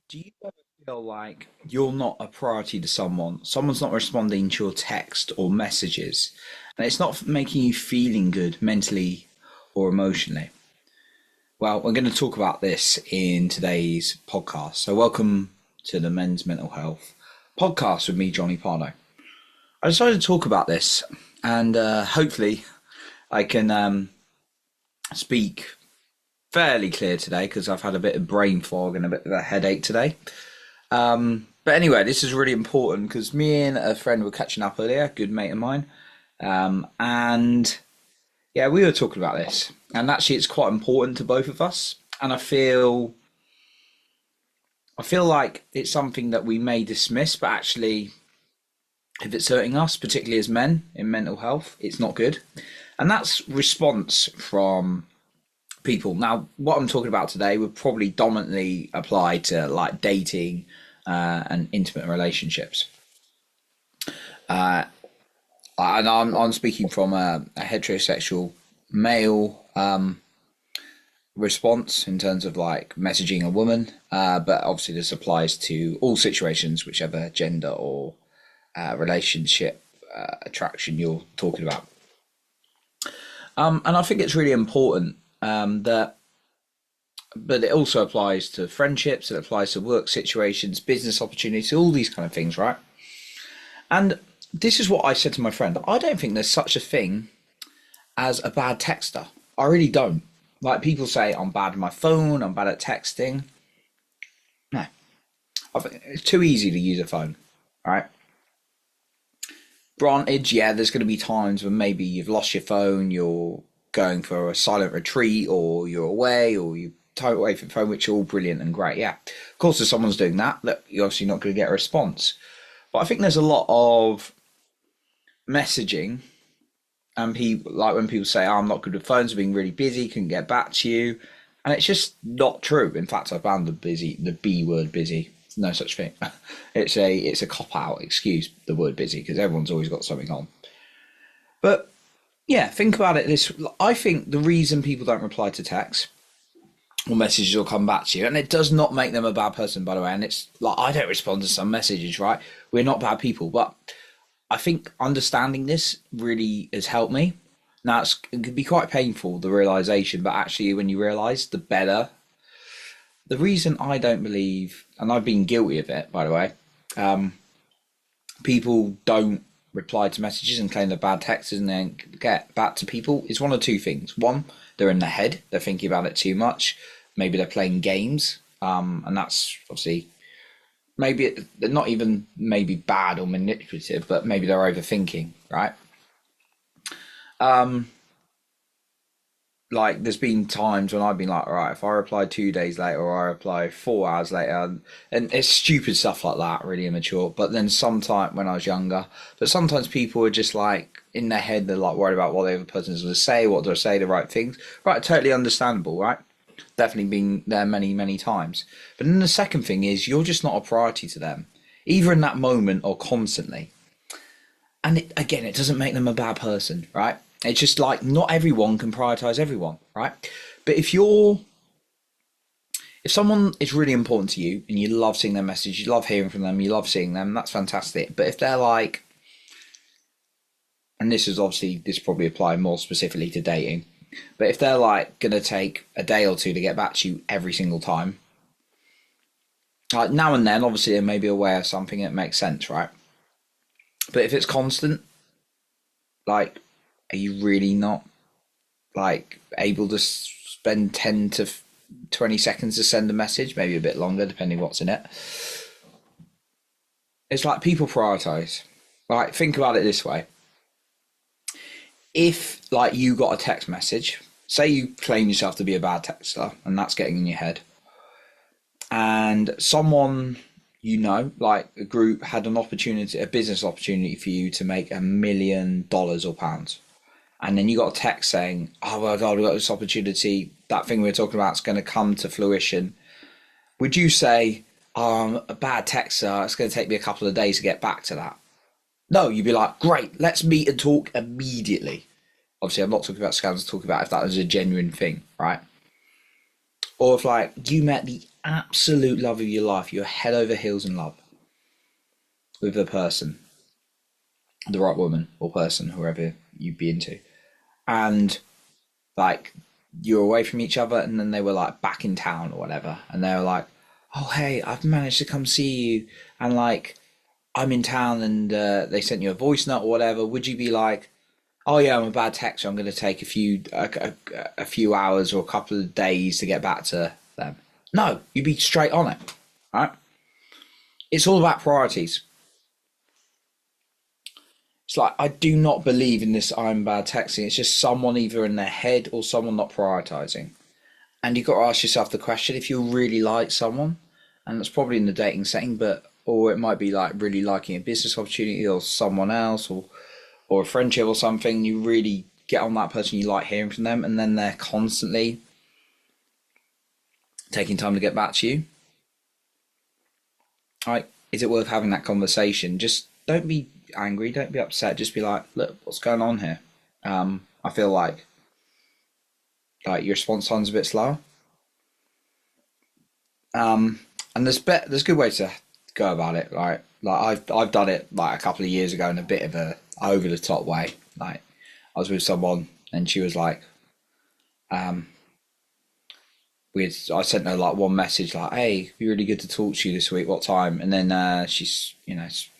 Do you ever feel like you're not a priority to someone? Someone's not responding to your text or messages, and it's not making you feeling good mentally or emotionally. Well, we're going to talk about this in today's podcast. So, welcome to the Men's Mental Health podcast with me, Johnny Pardo. I decided to talk about this, and hopefully, I can speak fairly clear today because I've had a bit of brain fog and a bit of a headache today. But anyway, this is really important because me and a friend were catching up earlier, a good mate of mine, and yeah, we were talking about this, and actually, it's quite important to both of us. And I feel like it's something that we may dismiss, but actually, if it's hurting us, particularly as men in mental health, it's not good. And that's response from people. Now, what I'm talking about today would probably dominantly apply to like dating and intimate relationships. And I'm speaking from a heterosexual male response in terms of like messaging a woman, but obviously this applies to all situations, whichever gender or relationship attraction you're talking about. And I think it's really important that, but it also applies to friendships, it applies to work situations, business opportunities, all these kind of things, right? And this is what I said to my friend. I don't think there's such a thing as a bad texter. I really don't. Like people say, I'm bad on my phone, I'm bad at texting. No, I think it's too easy to use a phone, all right? Granted, yeah, there's going to be times when maybe you've lost your phone, you're going for a silent retreat, or you're away, or you tow away from your phone, which are all brilliant and great. Yeah, of course, if someone's doing that, look, you're obviously not going to get a response. But I think there's a lot of messaging, and people like when people say, oh, "I'm not good with phones, I'm being really busy, couldn't get back to you," and it's just not true. In fact, I found the B word, busy. No such thing. It's a cop out excuse, the word busy, because everyone's always got something on. But yeah, think about it this. I think the reason people don't reply to texts or messages will come back to you, and it does not make them a bad person, by the way. And it's like I don't respond to some messages, right? We're not bad people, but I think understanding this really has helped me. Now it can be quite painful, the realization, but actually, when you realize, the better. The reason I don't believe, and I've been guilty of it, by the way, people don't reply to messages and claim they're bad texts and then get back to people is one of two things. One, they're in their head, they're thinking about it too much. Maybe they're playing games, and that's obviously maybe they're not even maybe bad or manipulative, but maybe they're overthinking, right? Like there's been times when I've been like, all right, if I reply 2 days later or I reply 4 hours later, and it's stupid stuff like that, really immature. But then sometime when I was younger, but sometimes people are just like in their head, they're like worried about what the other person is going to say, what do I say, the right things, right? Totally understandable, right? Definitely been there many, many times. But then the second thing is you're just not a priority to them, either in that moment or constantly. And again, it doesn't make them a bad person, right? It's just like not everyone can prioritize everyone, right? But if someone is really important to you and you love seeing their message, you love hearing from them, you love seeing them, that's fantastic. But if they're like, and this probably apply more specifically to dating, but if they're like gonna take a day or two to get back to you every single time, like now and then, obviously they may be aware of something that makes sense, right? But if it's constant, like, are you really not like able to spend 10 to 20 seconds to send a message, maybe a bit longer depending what's in it? It's like people prioritize. Like think about it this way. If like you got a text message, say you claim yourself to be a bad texter and that's getting in your head, and someone like a group had an opportunity, a business opportunity for you to make $1 million or pounds, and then you got a text saying, "Oh my God, we got this opportunity. That thing we were talking about is going to come to fruition." Would you say, "Oh, I'm a bad texter. It's going to take me a couple of days to get back to that"? No, you'd be like, "Great, let's meet and talk immediately." Obviously, I'm not talking about scams. I'm talking about if that was a genuine thing, right? Or if like you met the absolute love of your life, you're head over heels in love with the person, the right woman or person, whoever you'd be into, and like you're away from each other, and then they were like back in town or whatever, and they were like, "Oh hey, I've managed to come see you," and like I'm in town, and they sent you a voice note or whatever. Would you be like, "Oh yeah, I'm a bad texter. I'm going to take a few hours or a couple of days to get back to them"? No, you'd be straight on it, right? It's all about priorities. It's like I do not believe in this I'm bad texting. It's just someone either in their head or someone not prioritizing. And you've got to ask yourself the question, if you really like someone, and that's probably in the dating setting, but or it might be like really liking a business opportunity or someone else, or a friendship or something, you really get on that person, you like hearing from them, and then they're constantly taking time to get back to you. Like, is it worth having that conversation? Just don't be angry, don't be upset. Just be like, look, what's going on here? I feel like your response time's a bit slower. And there's good ways to go about it. Like I've done it like a couple of years ago in a bit of a over the top way. Like I was with someone and she was like, um, I sent her like one message like, "Hey, it'd be really good to talk to you this week. What time?" And then she's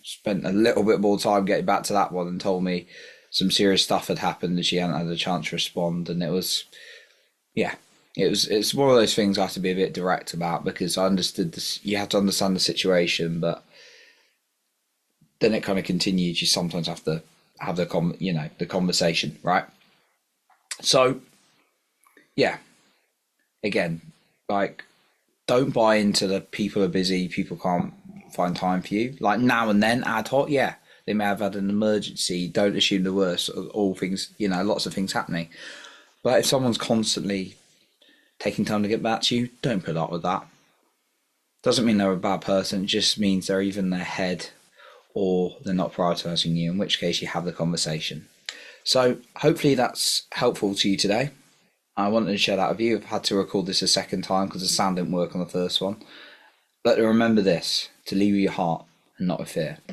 spent a little bit more time getting back to that one and told me some serious stuff had happened and she hadn't had a chance to respond. And it was yeah, it's one of those things I have to be a bit direct about because I understood this. You have to understand the situation, but then it kind of continues. You sometimes have to have the conversation, right? So yeah, again, like don't buy into the people are busy, people can't find time for you. Like now and then, ad hoc, yeah, they may have had an emergency. Don't assume the worst. All things, lots of things happening. But if someone's constantly taking time to get back to you, don't put up with that. Doesn't mean they're a bad person. It just means they're either in their head or they're not prioritizing you, in which case you have the conversation. So hopefully that's helpful to you today. I wanted to share that with you. I've had to record this a second time because the sound didn't work on the first one. But remember this, to lead with your heart and not with fear.